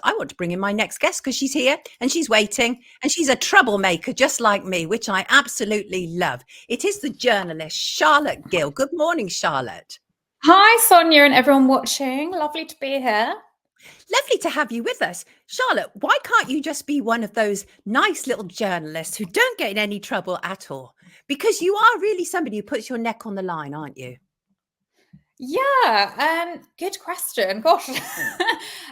I want to bring in my next guest because she's here and she's waiting and she's a troublemaker just like me, which I absolutely love. It is the journalist Charlotte Gill. Good morning, Charlotte. Hi, Sonia and everyone watching. Lovely to be here. Lovely to have you with us. Charlotte, why can't you just be one of those nice little journalists who don't get in any trouble at all? Because you are really somebody who puts your neck on the line, aren't you? Yeah, good question. Gosh.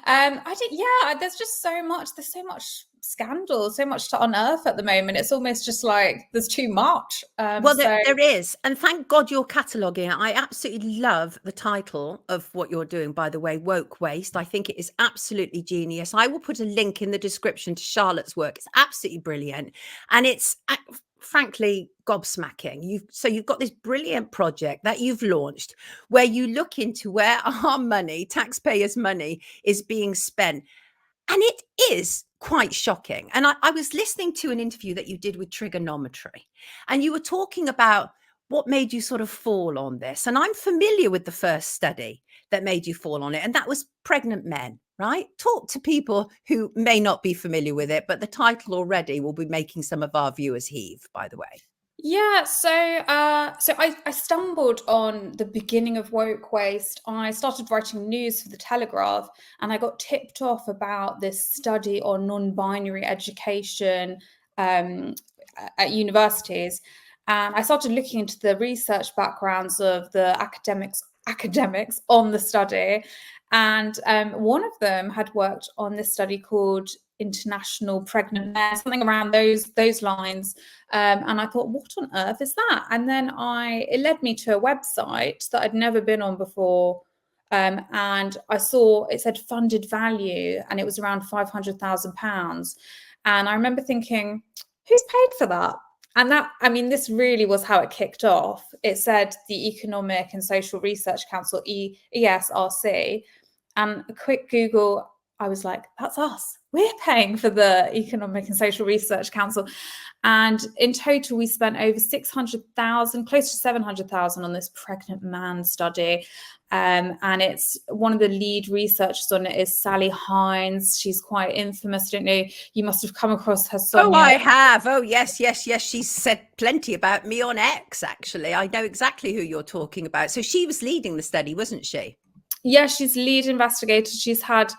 There's just so much, there's so much scandal, so much to unearth at the moment. It's almost just like there's too much. There is. And thank God you're cataloguing it. I absolutely love the title of what you're doing, by the way, WokWaste. I think it is absolutely genius. I will put a link in the description to Charlotte's work. It's absolutely brilliant. And it's frankly gobsmacking. You've got this brilliant project that you've launched where you look into where our money, taxpayers' money, is being spent. And it is quite shocking. And I was listening to an interview that you did with Trigonometry, and you were talking about what made you sort of fall on this. And I'm familiar with the first study that made you fall on it, and that was pregnant men, right? Talk to people who may not be familiar with it, but the title already will be making some of our viewers heave, by the way. Yeah, so I stumbled on the beginning of WokWaste. I started writing news for the Telegraph, and I got tipped off about this study on non-binary education at universities. And I started looking into the research backgrounds of the academics on the study. And one of them had worked on this study called International Pregnant Men, something around those lines. And I thought, what on earth is that? And then it led me to a website that I'd never been on before. And I saw it said funded value, and it was around £500,000. And I remember thinking, who's paid for that? And this really was how it kicked off. It said the Economic and Social Research Council, ESRC. And a quick Google, I was like, that's us. We're paying for the Economic and Social Research Council. And in total, we spent over 600,000, close to 700,000 on this pregnant man study. And it's one of the lead researchers on it is Sally Hines. She's quite infamous. I don't know, you must have come across her, Sonia. Oh, I have. Oh, yes. She's said plenty about me on X, actually. I know exactly who you're talking about. So she was leading the study, wasn't she? Yeah, she's lead investigator. She's had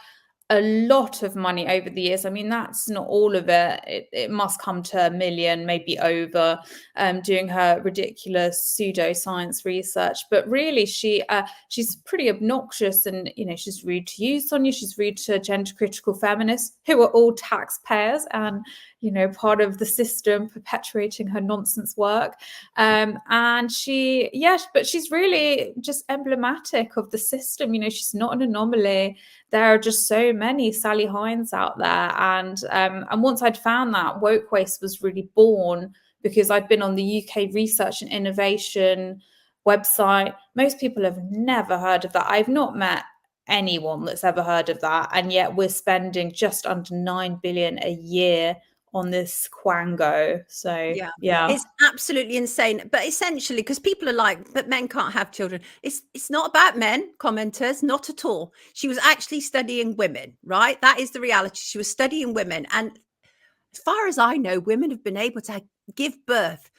a lot of money over the years. I mean, that's not all of it. It must come to $1 million, maybe over, doing her ridiculous pseudoscience research. But really, she's pretty obnoxious, and she's rude to you, Sonia. She's rude to gender critical feminists who are all taxpayers and part of the system perpetuating her nonsense work. But she's really just emblematic of the system. She's not an anomaly. There are just so many Sally Hines out there. And once I'd found that, WokWaste was really born because I'd been on the UK Research and Innovation website. Most people have never heard of that. I've not met anyone that's ever heard of that. And yet we're spending just under 9 billion a year on this quango. So yeah, it's absolutely insane. But essentially, because people are like, but men can't have children, it's not about men, commenters, not at all. She was actually studying women, right? That is the reality. She was studying women, and as far as I know, women have been able to give birth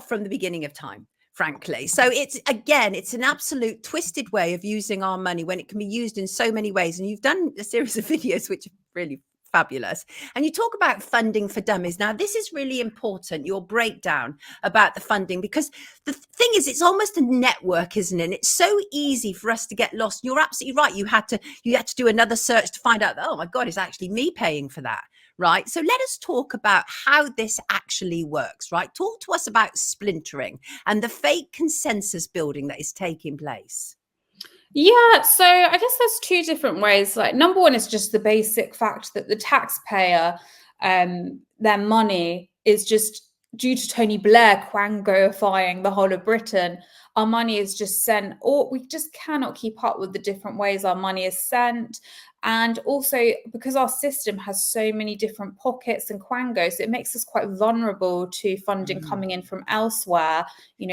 from the beginning of time, frankly. So it's an absolute twisted way of using our money when it can be used in so many ways. And you've done a series of videos which are really fabulous. And you talk about funding for dummies. Now, this is really important, your breakdown about the funding, because the thing is, it's almost a network, isn't it? And it's so easy for us to get lost. You're absolutely right. You had to do another search to find out that, oh my God, it's actually me paying for that. Right. So let us talk about how this actually works. Right. Talk to us about splintering and the fake consensus building that is taking place. Yeah, so I guess there's two different ways. Like, number one is just the basic fact that the taxpayer, their money is just, due to Tony Blair quangoifying the whole of Britain, our money is just sent, or we just cannot keep up with the different ways our money is sent. And also because our system has so many different pockets and quangos, it makes us quite vulnerable to funding coming in from elsewhere.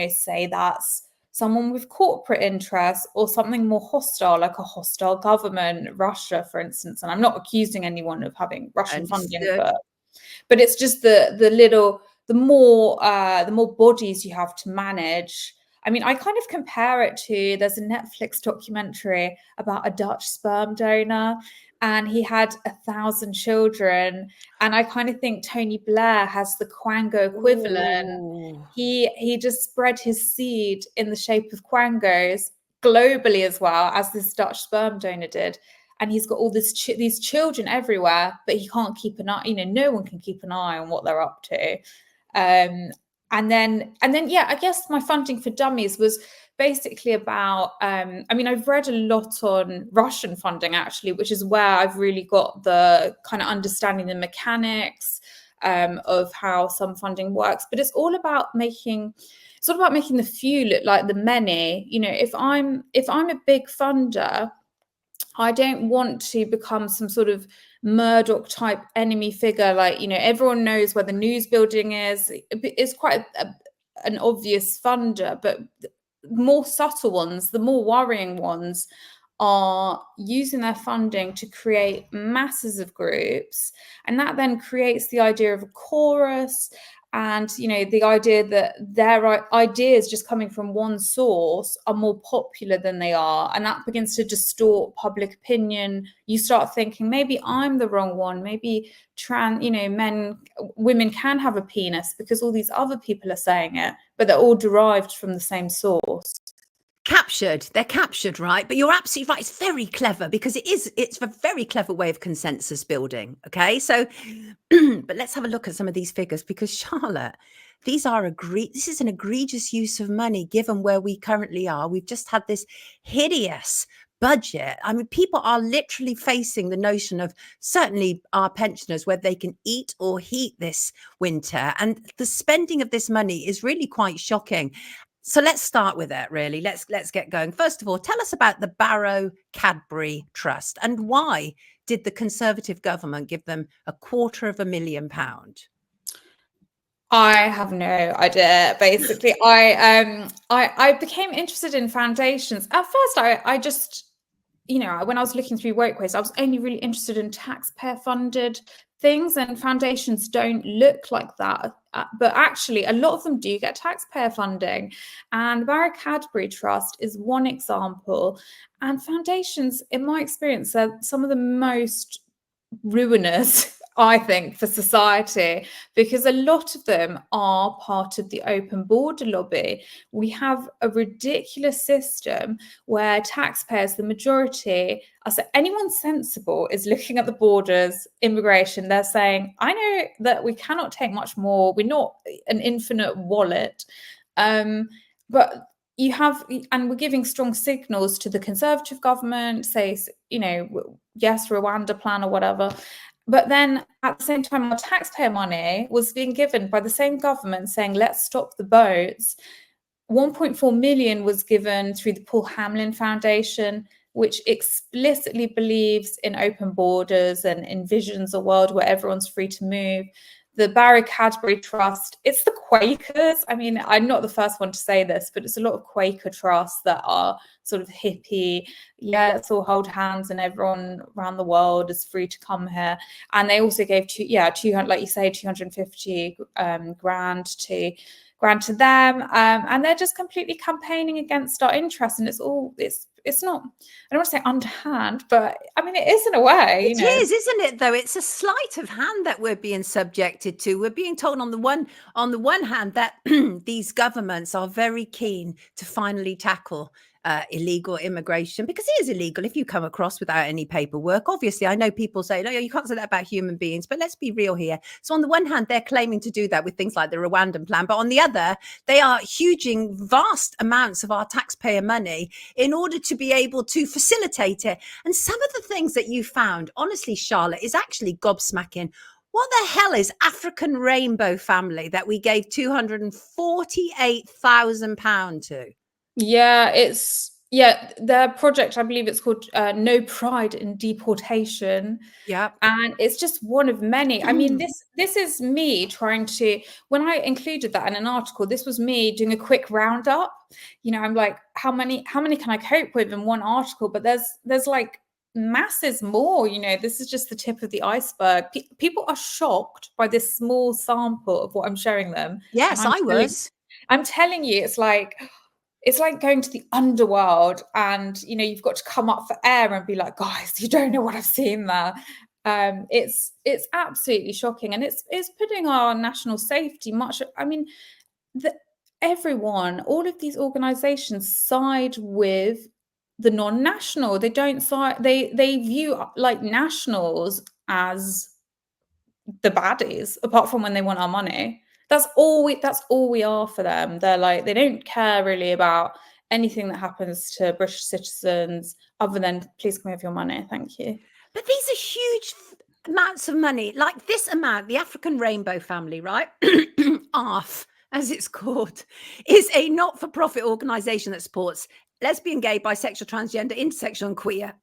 Say that's someone with corporate interests, or something more hostile, like a hostile government, Russia, for instance. And I'm not accusing anyone of having Russian funding, but it's just the more bodies you have to manage. I mean, I kind of compare it to, there's a Netflix documentary about a Dutch sperm donor, and he had 1,000 children. And I kind of think Tony Blair has the Quango equivalent. Ooh. He just spread his seed in the shape of quangos globally, as well as this Dutch sperm donor did. And he's got all these children everywhere, but he can't keep an eye. No one can keep an eye on what they're up to. And then, yeah, I guess my funding for Dummies was basically about, I mean, I've read a lot on Russian funding, actually, which is where I've really got the kind of understanding the mechanics of how some funding works. But it's all about making the few look like the many. If I'm a big funder, I don't want to become some sort of Murdoch type enemy figure. Like, everyone knows where the news building is. It's quite an obvious funder, but more subtle ones, the more worrying ones, are using their funding to create masses of groups. And that then creates the idea of a chorus, and the idea that their ideas just coming from one source are more popular than they are, and that begins to distort public opinion. You start thinking, maybe I'm the wrong one, maybe women can have a penis because all these other people are saying it, but they're all derived from the same source. They're captured, right? But you're absolutely right. It's very clever, because it's a very clever way of consensus building. Okay, so but let's have a look at some of these figures, because Charlotte, this is an egregious use of money given where we currently are. We've just had this hideous budget. I mean, people are literally facing the notion of, certainly our pensioners, whether they can eat or heat this winter, and the spending of this money is really quite shocking. So let's start with it, really. Let's get going. First of all, tell us about the Barrow Cadbury Trust, and why did the Conservative government give them £250,000? I have no idea. Basically, I became interested in foundations. At first, I just, when I was looking through WokWaste, I was only really interested in taxpayer funded things, and foundations don't look like that. But actually, a lot of them do get taxpayer funding. And the Barrow Cadbury Trust is one example. And foundations, in my experience, are some of the most ruinous, I think, for society, because a lot of them are part of the open border lobby. We have a ridiculous system where taxpayers, the majority, anyone sensible is looking at the borders, immigration. They're saying, I know that we cannot take much more. We're not an infinite wallet. But you have, and we're giving strong signals to the Conservative government, say, yes, Rwanda plan or whatever. But then at the same time, our taxpayer money was being given by the same government saying, let's stop the boats. 1.4 million was given through the Paul Hamlin Foundation, which explicitly believes in open borders and envisions a world where everyone's free to move. The Barrow Cadbury Trust, it's the Quakers. I mean, I'm not the first one to say this, but it's a lot of Quaker trusts that are sort of hippie. Yeah, let's all hold hands and everyone around the world is free to come here. And they also gave 200, like you say, 250 grand to them, and they're just completely campaigning against our interests. And it's not, I don't want to say underhand, but I mean, it is in a way. It is, isn't it, though? It's a sleight of hand that we're being subjected to. We're being told on the one hand that these governments are very keen to finally tackle illegal immigration, because it is illegal if you come across without any paperwork. Obviously, I know people say, no, you can't say that about human beings, but let's be real here. So on the one hand, they're claiming to do that with things like the Rwandan plan, but on the other, they are huging vast amounts of our taxpayer money in order to be able to facilitate it. And some of the things that you found, honestly, Charlotte, is actually gobsmacking. What the hell is African Rainbow Family that we gave £248,000 to? Yeah, it's Yeah, their project, I believe it's called No Pride in Deportation. Yeah. And it's just one of many. I mean, this is me trying to, when I included that in an article, this was me doing a quick roundup. You know, I'm like, how many can I cope with in one article? But there's like masses more, you know, this is just the tip of the iceberg. People are shocked by this small sample of what I'm showing them. And Yes, I was. I'm telling you, it's like going to the underworld and, you know, you've got to come up for air and be like, guys, you don't know what I've seen there. It's absolutely shocking, and it's putting our national safety much. I mean, everyone, all of these organizations side with the non-national. They don't side. They view like nationals as the baddies, apart from when they want our money. That's all we are for them. They're like, they don't care really about anything that happens to British citizens other than please come with your money, thank you. But these are huge amounts of money. Like this amount, the African Rainbow Family, right? ARF, as it's called, is a not-for-profit organization that supports lesbian, gay, bisexual, transgender, intersexual, and queer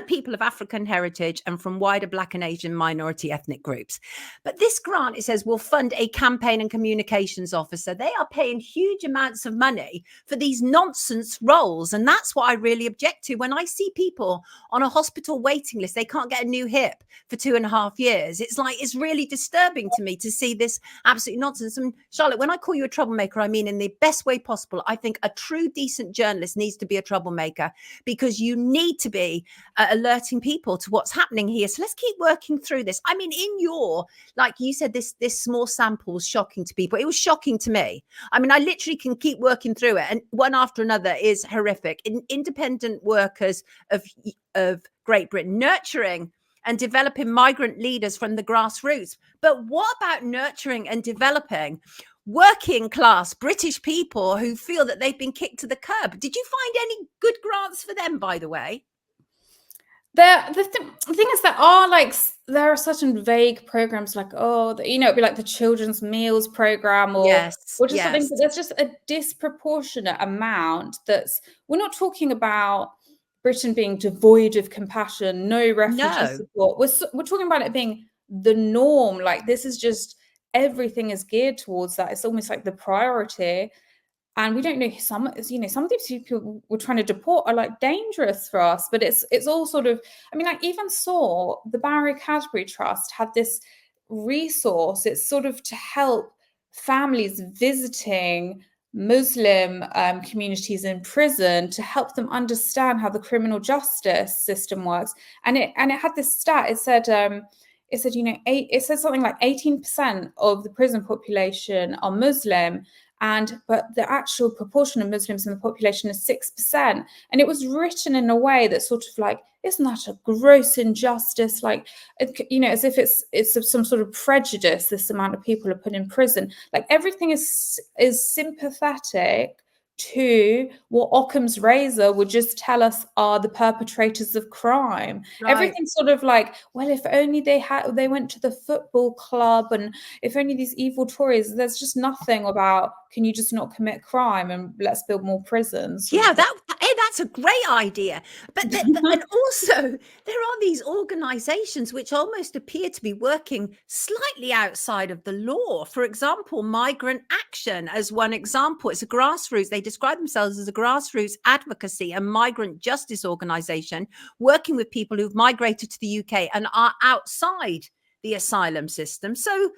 people of African heritage and from wider Black and Asian minority ethnic groups. But this grant, it says, will fund a campaign and communications officer. They are paying huge amounts of money for these nonsense roles. And that's what I really object to. When I see people on a hospital waiting list, they can't get a new hip for 2.5 years. It's like, it's really disturbing to me to see this absolute nonsense. And Charlotte, when I call you a troublemaker, I mean in the best way possible. I think a true, decent journalist needs to be a troublemaker, because you need to be alerting people to what's happening here. So let's keep working through this. I mean, in your, like you said, this small sample was shocking to people. It was shocking to me. I mean, I literally can keep working through it, and one after another is horrific. Independent workers of Great Britain nurturing and developing migrant leaders from the grassroots. But what about nurturing and developing working class British people who feel that they've been kicked to the curb? Did you find any good grants for them, by the way? The thing is, there are certain vague programs like, you know, it'd be like the children's meals program or Yes, just something, but there's just a disproportionate amount we're not talking about Britain being devoid of compassion, no refugee support. We're talking about it being the norm. Like, this is just, everything is geared towards that. It's almost like the priority. And we don't know, some of these people we're trying to deport are like dangerous for us, but it's all sort of, I mean, I even saw the Barrow Cadbury Trust had this resource. It's sort of to help families visiting Muslim communities in prison, to help them understand how the criminal justice system works. And it had this stat. It said, you know, it said something like 18% of the prison population are Muslim, but the actual proportion of Muslims in the population is 6%. And it was written in a way that sort of like, isn't that a gross injustice? Like, you know, as if it's some sort of prejudice, this amount of people are put in prison. Like, everything is sympathetic to what Occam's razor would just tell us are the perpetrators of crime. Right. Everything's sort of like, well, if only they went to the football club, and if only these evil Tories. There's just nothing about, can you just not commit crime and let's build more prisons? Yeah, that's a great idea. But and also there are these organizations which almost appear to be working slightly outside of the law. For example, Migrant Action as one example. It's a grassroots. They describe themselves as a grassroots advocacy and migrant justice organization working with people who've migrated to the UK and are outside the asylum system. So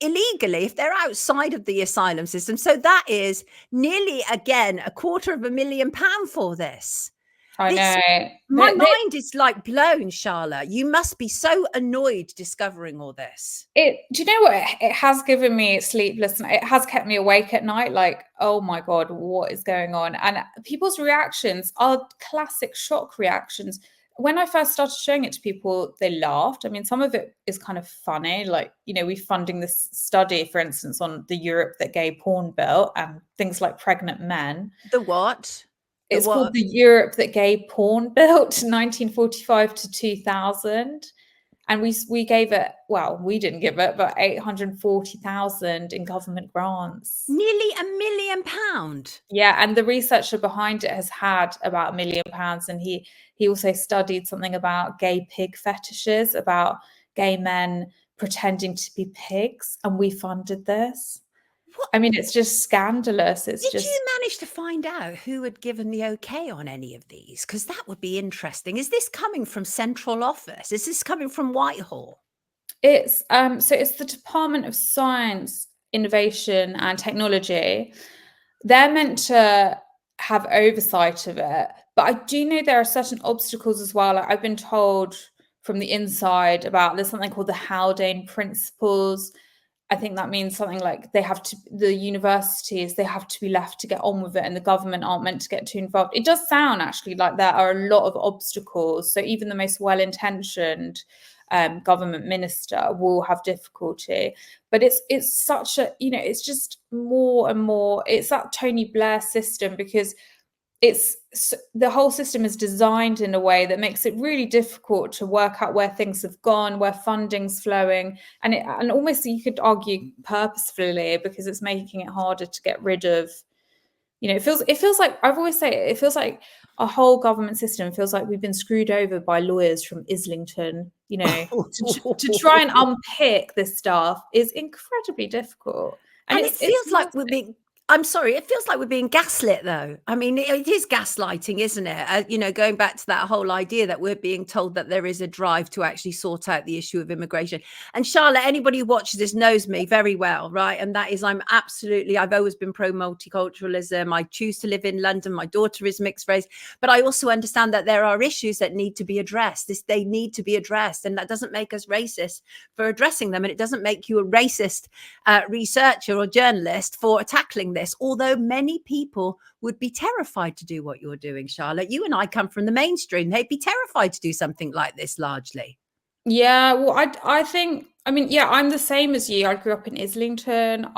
illegally, if they're outside of the asylum system. So that is nearly, again, £250,000 for this. I know. My mind is like blown, Charlotte. You must be so annoyed discovering all this. Do you know what? It has given me sleepless. It has kept me awake at night. Like, oh my God, what is going on? And people's reactions are classic shock reactions. When I first started showing it to people, they laughed. I mean, some of it is kind of funny. Like, you know, we're funding this study, for instance, on the Europe That Gay Porn Bill and things like pregnant men. The what? It's called the Europe That Gay Porn Bill, 1945 to 2000. And we gave it, well, we didn't give it, but 840,000 in government grants. Nearly £1 million. Yeah, and the researcher behind it has had about £1 million, and he also studied something about gay pig fetishes, about gay men pretending to be pigs, and we funded this. What? I mean, it's just scandalous. Did you manage to find out who had given the okay on any of these? Because that would be interesting. Is this coming from central office? Is this coming from Whitehall? It's so it's the Department of Science, Innovation and Technology. They're meant to have oversight of it, but I do know there are certain obstacles as well. Like I've been told from the inside about there's something called the Haldane Principles. I think that means something like the universities, they have to be left to get on with it, and the government aren't meant to get too involved. It does sound actually like there are a lot of obstacles. So even the most well-intentioned government minister will have difficulty. But it's such a, it's just more and more, it's that Tony Blair system, because the whole system is designed in a way that makes it really difficult to work out where things have gone, where funding's flowing, and almost you could argue purposefully, because it's making it harder to get rid of. It feels like, I've always said it feels like our whole government system feels like we've been screwed over by lawyers from Islington. To try and unpick this stuff is incredibly difficult, and it feels like we're being. I'm sorry, it feels like we're being gaslit, though. I mean, it is gaslighting, isn't it? Going back to that whole idea that we're being told that there is a drive to actually sort out the issue of immigration. And Charlotte, anybody who watches this knows me very well, right? And that is, I've always been pro-multiculturalism. I choose to live in London. My daughter is mixed race. But I also understand that there are issues that need to be addressed. They need to be addressed. And that doesn't make us racist for addressing them. And it doesn't make you a racist researcher or journalist for tackling this, although many people would be terrified to do what you're doing, Charlotte. You and I come from the mainstream. They'd be terrified to do something like this largely. Yeah, well, I think, I'm the same as you. I grew up in Islington.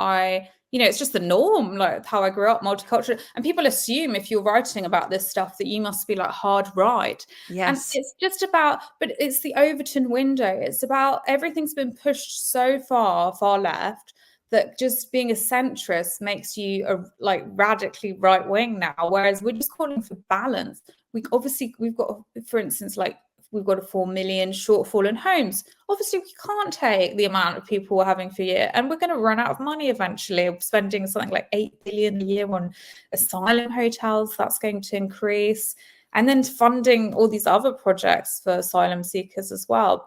It's just the norm, like how I grew up, multicultural. And people assume if you're writing about this stuff that you must be like hard right. Yes. And it's just about, but it's the Overton window. It's about everything's been pushed so far left, that just being a centrist makes you radically right wing now, whereas we're just calling for balance. We've got, for instance, we've got a 4 million shortfall in homes. Obviously, we can't take the amount of people we're having for a year, and we're going to run out of money eventually. We're spending something like 8 billion a year on asylum hotels. That's going to increase, and then funding all these other projects for asylum seekers as well.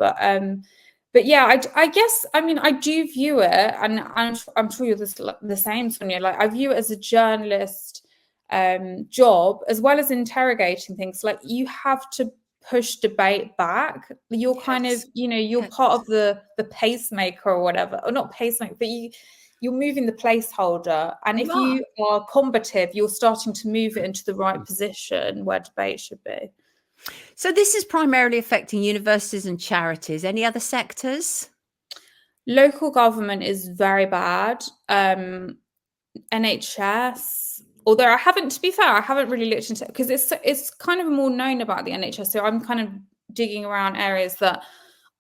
But yeah, I guess, I do view it, and I'm sure you're the same, Sonia. Like, I view it as a journalist job, as well as interrogating things. Like, you have to push debate back. You're kind of, you're part of the pacemaker or whatever, or not pacemaker, but you're moving the placeholder. And if you are combative, you're starting to move it into the right position where debate should be. So this is primarily affecting universities and charities. Any other sectors? Local government is very bad. NHS, although I haven't really looked into it, because it's kind of more known about the NHS. So I'm kind of digging around areas that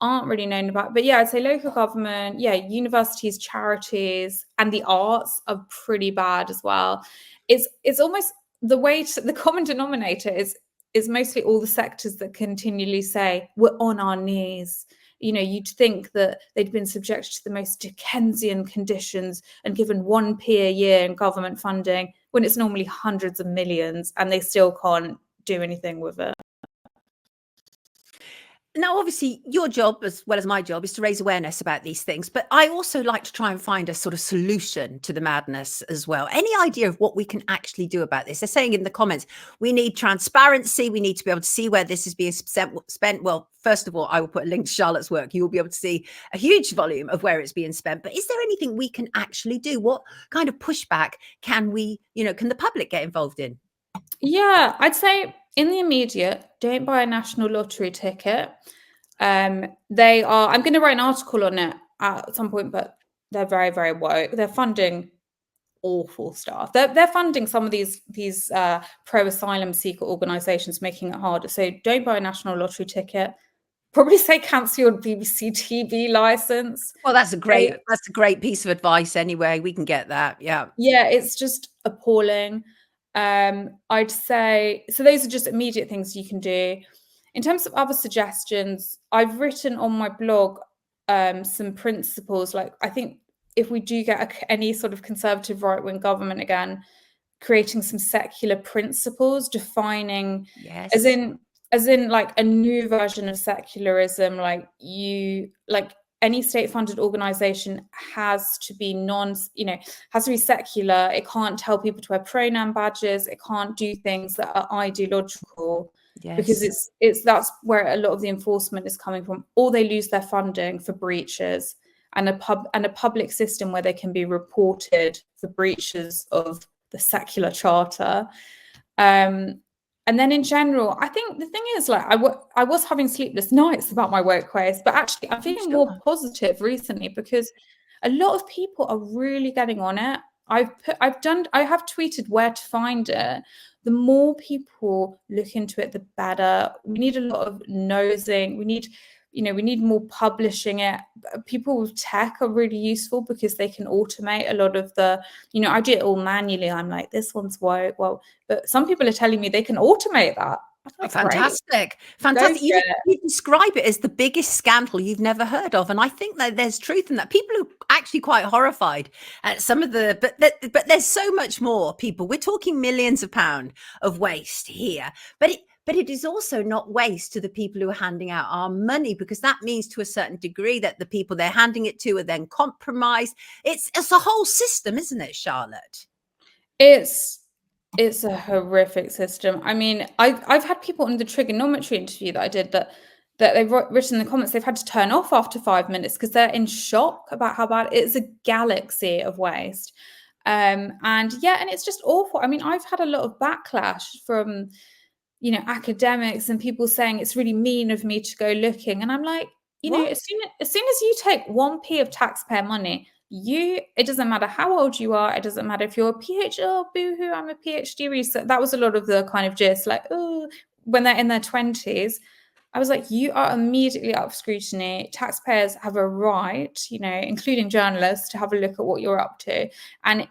aren't really known about. But yeah, I'd say local government, universities, charities, and the arts are pretty bad as well. It's almost the common denominator is mostly all the sectors that continually say we're on our knees. You'd think that they'd been subjected to the most Dickensian conditions and given 1p a year in government funding, when it's normally hundreds of millions, and they still can't do anything with it. Now, obviously, your job, as well as my job, is to raise awareness about these things. But I also like to try and find a sort of solution to the madness as well. Any idea of what we can actually do about this? They're saying in the comments, we need transparency. We need to be able to see where this is being spent. Well, first of all, I will put a link to Charlotte's work. You will be able to see a huge volume of where it's being spent. But is there anything we can actually do? What kind of pushback can the public get involved in? Yeah, I'd say in the immediate, don't buy a national lottery ticket. I'm going to write an article on it at some point, but they're very, very woke. They're funding awful stuff. They're funding some of these pro-asylum seeker organisations, making it harder. So don't buy a national lottery ticket. probably say cancel your BBC TV license. Well, that's a great piece of advice anyway. We can get that. Yeah. Yeah, it's just appalling. I'd say, so those are just immediate things you can do. In terms of other suggestions, I've written on my blog some principles. Like, I think if we do get any sort of conservative right-wing government again, creating some secular principles, defining, as in like a new version of secularism, like any state-funded organization has to be has to be secular. It can't tell people to wear pronoun badges. It can't do things that are ideological, because that's where a lot of the enforcement is coming from. Or they lose their funding for breaches, and a public system where they can be reported for breaches of the secular charter. And then in general, I think the thing is, like, I was having sleepless nights about my WokWaste, but actually I'm feeling more positive recently, because a lot of people are really getting on it. I have tweeted where to find it. The more people look into it, the better. We need a lot of nosing. We need more publishing it. People with tech are really useful because they can automate a lot of the, I do it all manually. I'm like, this one's woke. Well, but some people are telling me they can automate that. Oh, fantastic. You describe it as the biggest scandal you've never heard of. And I think that there's truth in that. People are actually quite horrified at some of but there's so much more, people. We're talking millions of pounds of waste here. But it is also not waste to the people who are handing out our money, because that means to a certain degree that the people they're handing it to are then compromised. It's a whole system, isn't it, Charlotte? It's a horrific system. I mean, I've had people in the trigonometry interview that I did that they've written in the comments they've had to turn off after 5 minutes because they're in shock about how bad it's a galaxy of waste. And it's just awful. I mean, I've had a lot of backlash from academics and people saying it's really mean of me to go looking. And I'm like, as soon as you take 1p of taxpayer money, it doesn't matter how old you are. It doesn't matter if you're a PhD. Oh, boo-hoo, I'm a PhD researcher. That was a lot of the kind of gist, like, oh, when they're in their 20s. I was like, you are immediately up for scrutiny. Taxpayers have a right, including journalists, to have a look at what you're up to. And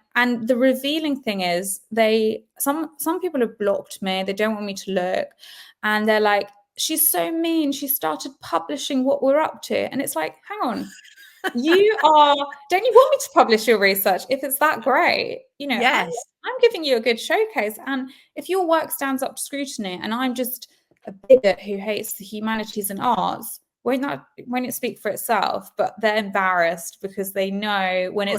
the revealing thing is, some people have blocked me. They don't want me to look. And they're like, she's so mean. She started publishing what we're up to. And it's like, hang on. Don't you want me to publish your research if it's that great? Yes. I'm giving you a good showcase. And if your work stands up to scrutiny and I'm just a bigot who hates the humanities and arts, won't it speak for itself? But they're embarrassed because they know when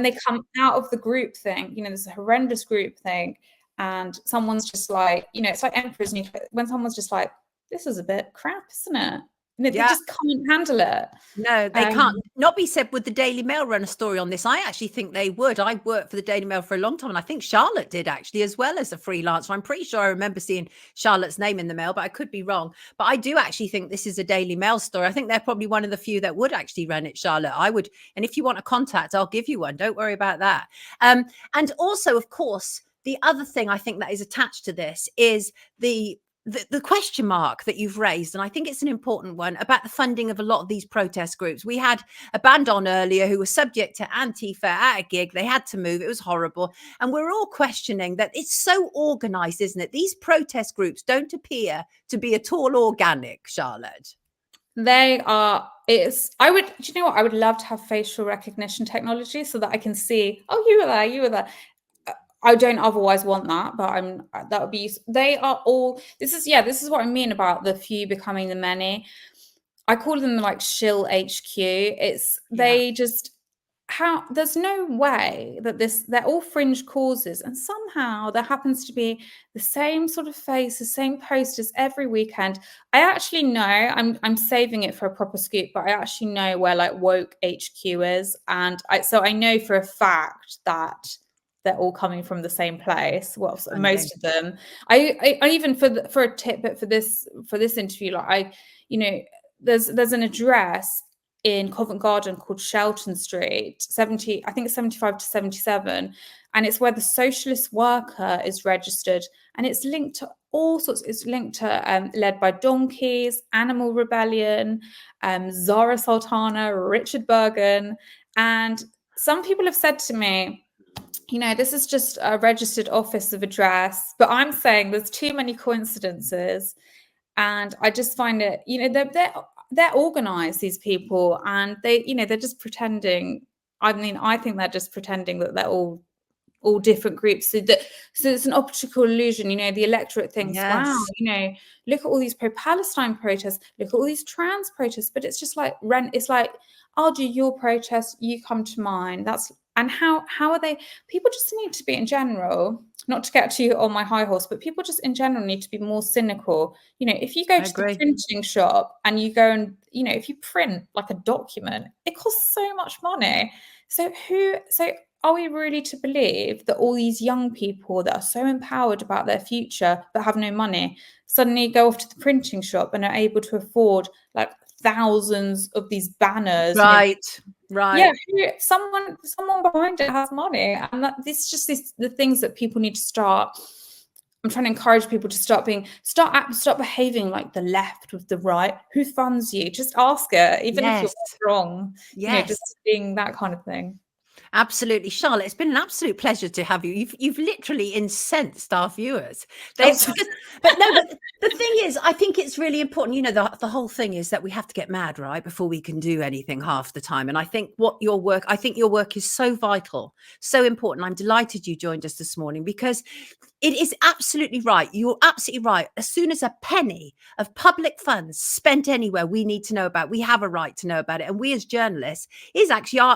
they come out of the group thing, there's a horrendous group thing, and someone's just like, it's like Emperor's New Clothes, when someone's just like, this is a bit crap, isn't it? They just can't handle it. No, they can't. Not be said, would the Daily Mail run a story on this? I actually think they would. I worked for the Daily Mail for a long time, and I think Charlotte did actually, as well as a freelancer. I'm pretty sure I remember seeing Charlotte's name in the Mail, but I could be wrong. But I do actually think this is a Daily Mail story. I think they're probably one of the few that would actually run it, Charlotte. I would. And if you want a contact, I'll give you one. Don't worry about that. And also, of course, the other thing I think that is attached to this is the question mark that you've raised, and I think it's an important one, about the funding of a lot of these protest groups. We had a band on earlier who was subject to Antifa at a gig. They had to move. It was horrible. And we're all questioning that it's so organized, isn't it? These protest groups don't appear to be at all organic, Charlotte. They are. Do you know what? I would love to have facial recognition technology so that I can see, oh, you were there. I don't otherwise want that, but that would be useful. They are all, this is what I mean about the few becoming the many. I call them like shill HQ. There's no way that they're all fringe causes, and somehow there happens to be the same sort of face, the same posters every weekend. I actually know, I'm saving it for a proper scoop, but I actually know where like Woke HQ is. And so I know for a fact that they're all coming from the same place. Well, most of them. I even for a tidbit for this interview, like there's an address in Covent Garden called Shelton Street, 70, I think it's 75 to 77, and it's where the Socialist Worker is registered, and it's linked to all sorts. It's linked to led by donkeys, Animal Rebellion, Zara Sultana, Richard Bergen. And some people have said to me, you know, this is just a registered office of address, but I'm saying there's too many coincidences. And I just find it, you know, they're organized, these people, and they, you know, they're just pretending. I mean, I think they're just pretending that they're all different groups, so it's an optical illusion. You know, the electorate thinks, wow, Yes. you know, look at all these pro-Palestine protests, look at all these trans protests, but it's just like it's like, I'll do your protest, you come to mine. And how are they? People just need to be, in general, not to get too on my high horse, but people just in general need to be more cynical. You know, if you go to the printing shop and you go and, you know, if you print like a document, it costs so much money. So are we really to believe that all these young people that are so empowered about their future but have no money suddenly go off to the printing shop and are able to afford like thousands of these banners? Right. You know, Right. yeah, someone behind it has money, and this just the things that people need to start. I'm trying to encourage people to start behaving like the left with the right. Who funds you? Just ask it, even if you're wrong. Yes. You know, just being that kind of thing. Absolutely. Charlotte, it's been an absolute pleasure to have you. You've literally incensed our viewers. But the thing is, I think it's really important. You know, the whole thing is that we have to get mad, right, before we can do anything half the time. And I think your work is so vital, so important. I'm delighted you joined us this morning, because it is absolutely right. You're absolutely right. As soon as a penny of public funds spent anywhere, we need to know about. We have a right to know about it. And we as journalists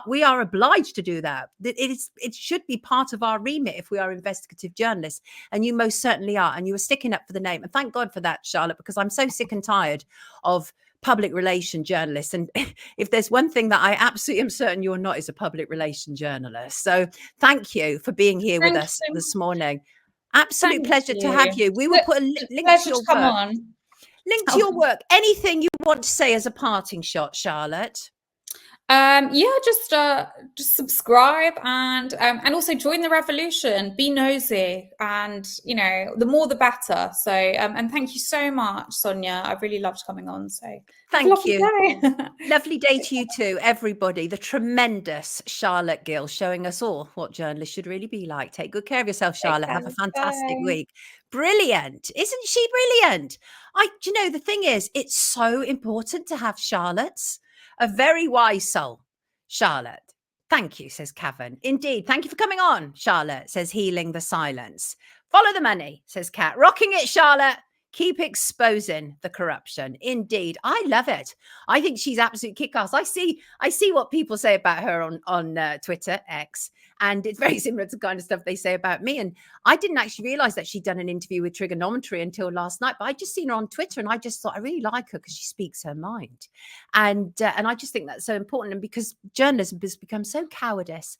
we are obliged to do that. It should be part of our remit if we are investigative journalists. And you most certainly are. And you were sticking up for the name. And thank God for that, Charlotte, because I'm so sick and tired of public relation journalists. And if there's one thing that I absolutely am certain you're not, is a public relation journalist. So thank you for being here with us this morning. Absolute pleasure to have you. We will put a link to your work. Link to your work. Anything you want to say as a parting shot, Charlotte? Just subscribe and also join the revolution. Be nosy, and you know, the more the better. So and thank you so much, Sonia. I really loved coming on. So thank you. Lovely day to you too, everybody. The tremendous Charlotte Gill, showing us all what journalists should really be like. Take good care of yourself, Charlotte. Have a fantastic week. Brilliant. Isn't she brilliant? Do you know, the thing is, it's so important to have Charlottes. A very wise soul, Charlotte. Thank you, says Cavan. Indeed. Thank you for coming on, Charlotte, says Healing the Silence. Follow the money, says Kat. Rocking it, Charlotte. Keep exposing the corruption. Indeed. I love it. I think she's absolute kick-ass. I see what people say about her on Twitter, X, and it's very similar to the kind of stuff they say about me. And I didn't actually realize that she'd done an interview with Trigonometry until last night, but I just seen her on Twitter and I just thought I really like her because she speaks her mind. And I just think that's so important. And because journalism has become so cowardice